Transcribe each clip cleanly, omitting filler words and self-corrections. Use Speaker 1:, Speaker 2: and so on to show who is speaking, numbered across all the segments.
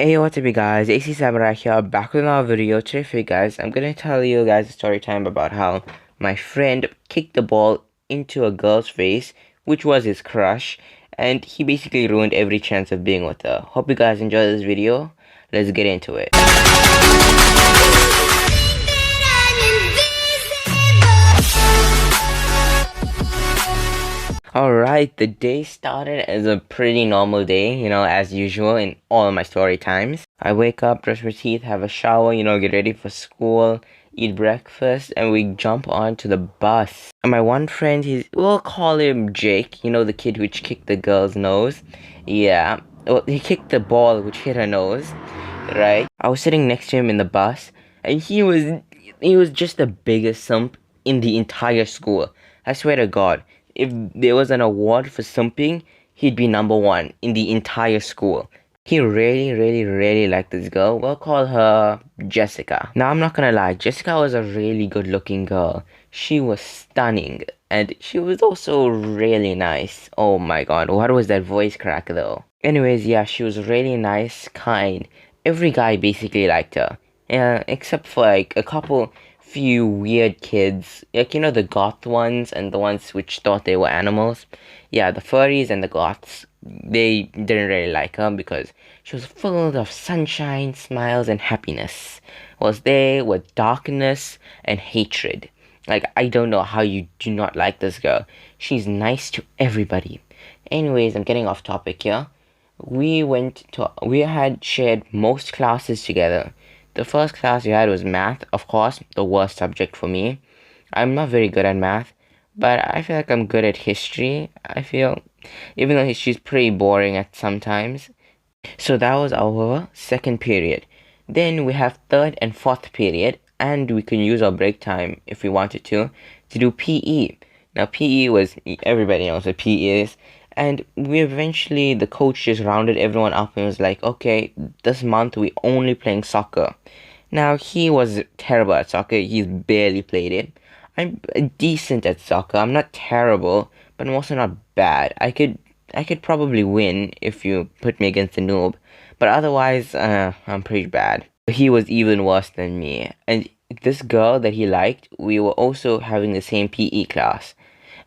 Speaker 1: Hey, what's up you guys, AC Samurai here, back with another video. Today for you guys, I'm gonna tell you guys a story time about how my friend kicked the ball into a girl's face, which was his crush, and he basically ruined every chance of being with her. Hope you guys enjoy this video. Let's get into it. Alright, the day started as a pretty normal day, as usual in all of my story times. I wake up, brush my teeth, have a shower, get ready for school, eat breakfast, and we jump onto the bus. And my one friend, we'll call him Jake, the kid which kicked the girl's nose. Yeah, well, he kicked the ball which hit her nose, right? I was sitting next to him in the bus, and he was just the biggest simp in the entire school. I swear to God. If there was an award for simping, he'd be number one in the entire school. He really liked this girl. We'll call her Jessica. Now, I'm not gonna lie, Jessica was a really good looking girl. She was stunning, and she was also really nice. Oh my god, what was that voice crack though? Anyways, yeah, she was really nice, kind. Every guy basically liked her. Yeah, except for like a few weird kids, like the goth ones and the ones which thought they were animals. Yeah, the furries and the goths, they didn't really like her because she was full of sunshine, smiles, and happiness, whilst they were darkness and hatred. Like, I don't know how you do not like this girl. She's nice to everybody. Anyways, I'm getting off topic here. We had shared most classes together. The first class we had was math, of course, the worst subject for me. I'm not very good at math, but I feel like I'm good at history. Even though history's pretty boring at sometimes. So that was our second period. Then we have third and fourth period, and we can use our break time if we wanted to do PE. Now PE was, everybody knows what PE is. And the coach just rounded everyone up and was like, okay, this month we only playing soccer. Now, he was terrible at soccer. He's barely played it. I'm decent at soccer. I'm not terrible, but I'm also not bad. I could probably win if you put me against a noob. But otherwise, I'm pretty bad. He was even worse than me. And this girl that he liked, we were also having the same PE class.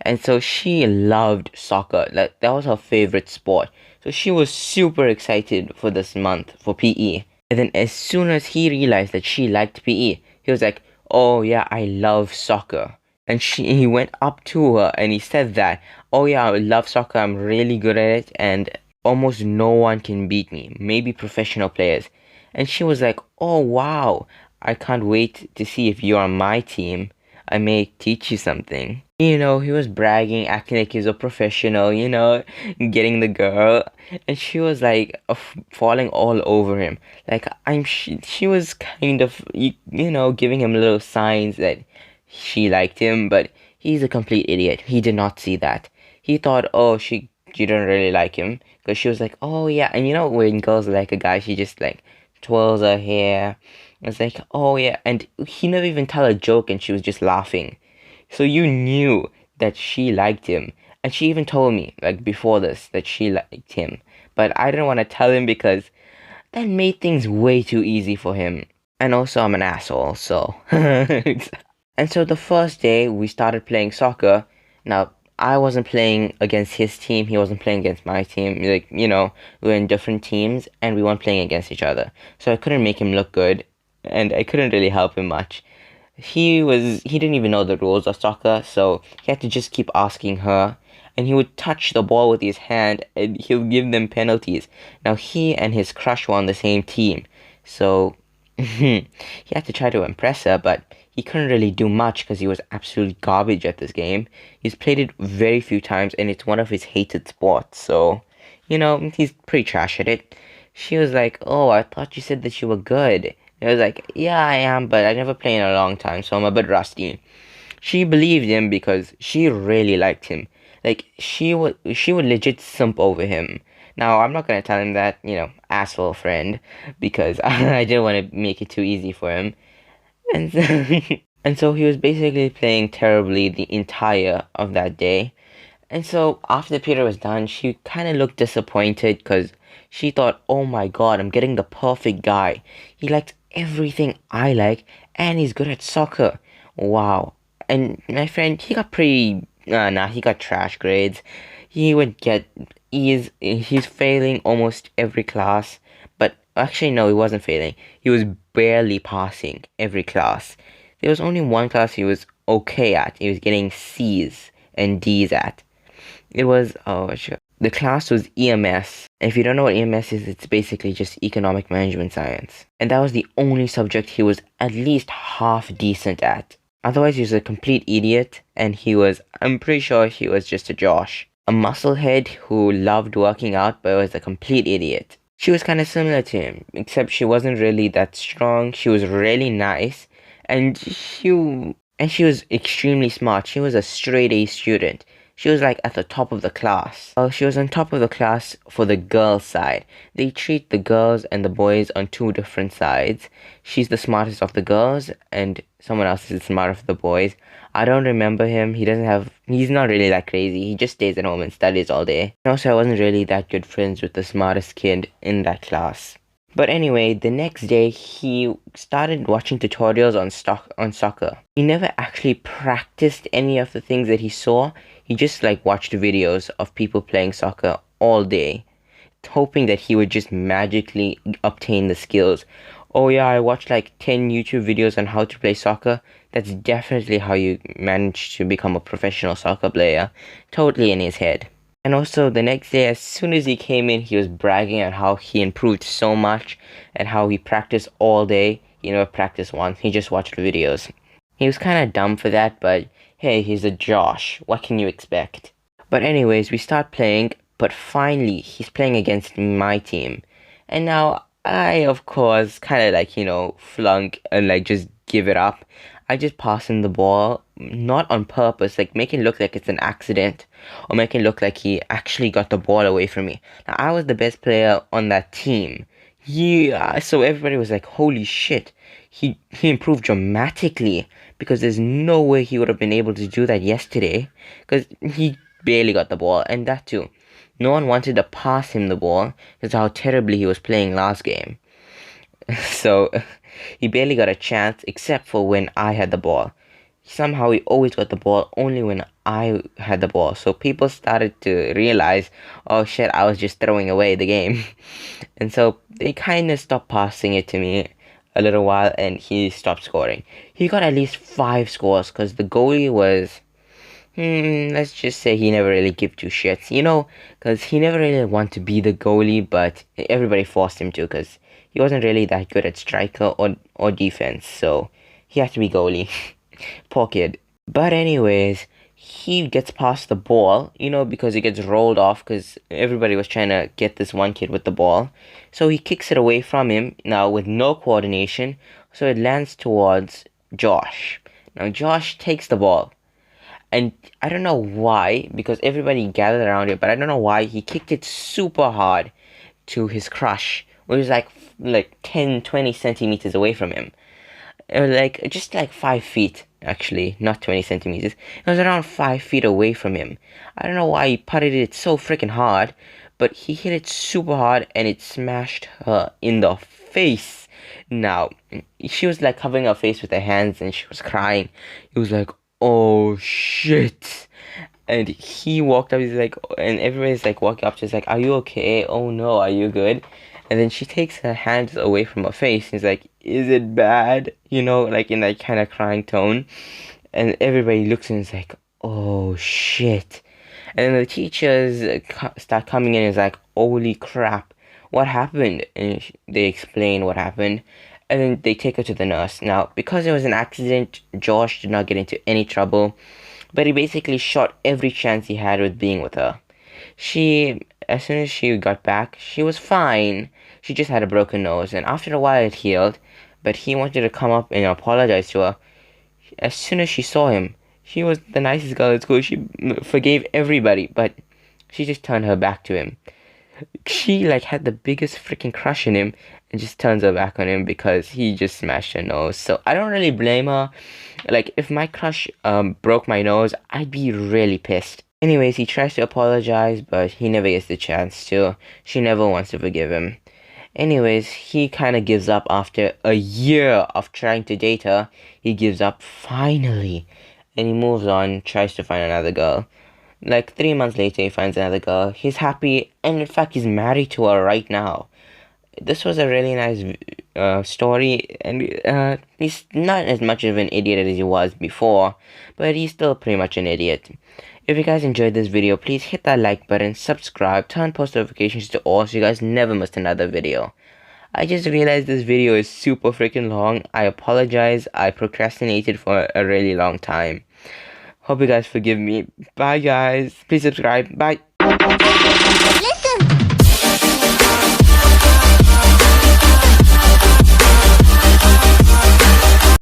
Speaker 1: And so she loved soccer. Like, that was her favorite sport. So she was super excited for this month for PE. And then as soon as he realized that she liked PE, he was like, oh yeah, I love soccer. And he went up to her and he said that, oh yeah, I love soccer, I'm really good at it, and almost no one can beat me, maybe professional players. And she was like, oh wow, I can't wait to see if you're on my team. I may teach you something. He was bragging, acting like he's a professional, getting the girl. And she was like falling all over him. Like, she was kind of, giving him little signs that she liked him, but he's a complete idiot. He did not see that. He thought, oh, she didn't really like him. Because she was like, oh yeah. And when girls like a guy, she just like twirls her hair. It's like, oh yeah. And he never even tell a joke and she was just laughing. So you knew that she liked him. And she even told me, like, before this, that she liked him. But I didn't want to tell him because that made things way too easy for him. And also, I'm an asshole, so... And so the first day, we started playing soccer. Now, I wasn't playing against his team. He wasn't playing against my team. Like, we were in different teams, and we weren't playing against each other. So I couldn't make him look good, and I couldn't really help him much. He didn't even know the rules of soccer, so he had to just keep asking her, and he would touch the ball with his hand and he'll give them penalties. Now, he and his crush were on the same team, so he had to try to impress her, but he couldn't really do much because he was absolute garbage at this game. He's played it very few times and it's one of his hated sports, so he's pretty trash at it. She was like, oh, I thought you said that you were good. I was like, yeah, I am, but I never played in a long time, so I'm a bit rusty. She believed him because she really liked him. Like, she would legit simp over him. Now, I'm not gonna tell him that, asshole friend, because I didn't want to make it too easy for him. And and so he was basically playing terribly the entire of that day. And so after the period was done, she kind of looked disappointed because She thought, oh my god, I'm getting the perfect guy. He likes everything I like, and he's good at soccer. Wow. And my friend, he got he got trash grades. He would get he's failing almost every class. But actually, no, he wasn't failing. He was barely passing every class. There was only one class he was okay at. He was getting C's and D's at. It was, oh, sure. The class was EMS. If you don't know what EMS is, it's basically just Economic Management Science. And that was the only subject he was at least half decent at. Otherwise, he was a complete idiot, and I'm pretty sure he was just a Josh. A musclehead who loved working out but was a complete idiot. She was kind of similar to him, except she wasn't really that strong. She was really nice, and she was extremely smart. She was a straight A student. She was like at the top of the class. Well, she was on top of the class for the girls' side. They treat the girls and the boys on two different sides. She's the smartest of the girls, and someone else is the smartest of the boys. I don't remember him. He's not really that crazy. He just stays at home and studies all day. And also, I wasn't really that good friends with the smartest kid in that class. But anyway, the next day he started watching tutorials on soccer. He never actually practiced any of the things that he saw. He just watched videos of people playing soccer all day, hoping that he would just magically obtain the skills. Oh yeah, I watched 10 YouTube videos on how to play soccer. That's definitely how you manage to become a professional soccer player. Totally in his head. And also the next day, as soon as he came in, he was bragging on how he improved so much and how he practiced all day. He never practiced once, he just watched videos. He was kind of dumb for that, but hey, he's a Josh. What can you expect? But anyways, we start playing, but finally, he's playing against my team. And now, I, of course, kind of flunk and just give it up. I just pass him the ball, not on purpose, make it look like it's an accident, or make it look like he actually got the ball away from me. Now, I was the best player on that team. Yeah, so everybody was like, holy shit, he improved dramatically, because there's no way he would have been able to do that yesterday, because he barely got the ball, and that too. No one wanted to pass him the ball, because how terribly he was playing last game. So, he barely got a chance, except for when I had the ball. Somehow he always got the ball only when I had the ball. So people started to realize, oh shit, I was just throwing away the game. And so they kind of stopped passing it to me a little while, and he stopped scoring. He got at least 5 scores, because the goalie was, let's just say he never really gave two shits, because he never really wanted to be the goalie, but everybody forced him to, because he wasn't really that good at striker or defense, so he had to be goalie. Poor kid. But anyways, he gets past the ball, because it gets rolled off, because everybody was trying to get this one kid with the ball. So he kicks it away from him, now with no coordination, so it lands towards Josh. Now Josh takes the ball. And I don't know why, because everybody gathered around it, but I don't know why he kicked it super hard to his crush, which was like 10, 20 centimeters away from him. It was just 5 feet, actually, not 20 centimeters. It was around 5 feet away from him. I don't know why he putted it so freaking hard, but he hit it super hard and it smashed her in the face. Now, she was covering her face with her hands and she was crying. He was like, oh shit. And he walked up, and everybody's walking up to her, are you okay? Oh no, are you good? And then she takes her hands away from her face. He's like, is it bad? In that kind of crying tone. And everybody looks and is like, oh shit. And then the teachers start coming in and is like, holy crap, what happened? And they explain what happened. And then they take her to the nurse. Now, because it was an accident, Josh did not get into any trouble. But he basically shot every chance he had with being with her. As soon as she got back, she was fine. She just had a broken nose, and after a while it healed, but he wanted to come up and apologize to her. As soon as she saw him, she was the nicest girl at school. She forgave everybody, but she just turned her back to him. She had the biggest freaking crush in him and just turns her back on him because he just smashed her nose. So I don't really blame her. If my crush broke my nose, I'd be really pissed. Anyways, he tries to apologize, but he never gets the chance to. She never wants to forgive him. Anyways, he kind of gives up after a year of trying to date her. He gives up finally. And he moves on, tries to find another girl. Like 3 months later, he finds another girl. He's happy, and in fact, he's married to her right now. This was a really nice story, and he's not as much of an idiot as he was before, but he's still pretty much an idiot. If you guys enjoyed this video, please hit that like button, subscribe, turn post notifications to all so you guys never miss another video. I just realized this video is super freaking long. I apologize. I procrastinated for a really long time. Hope you guys forgive me. Bye guys. Please subscribe. Bye.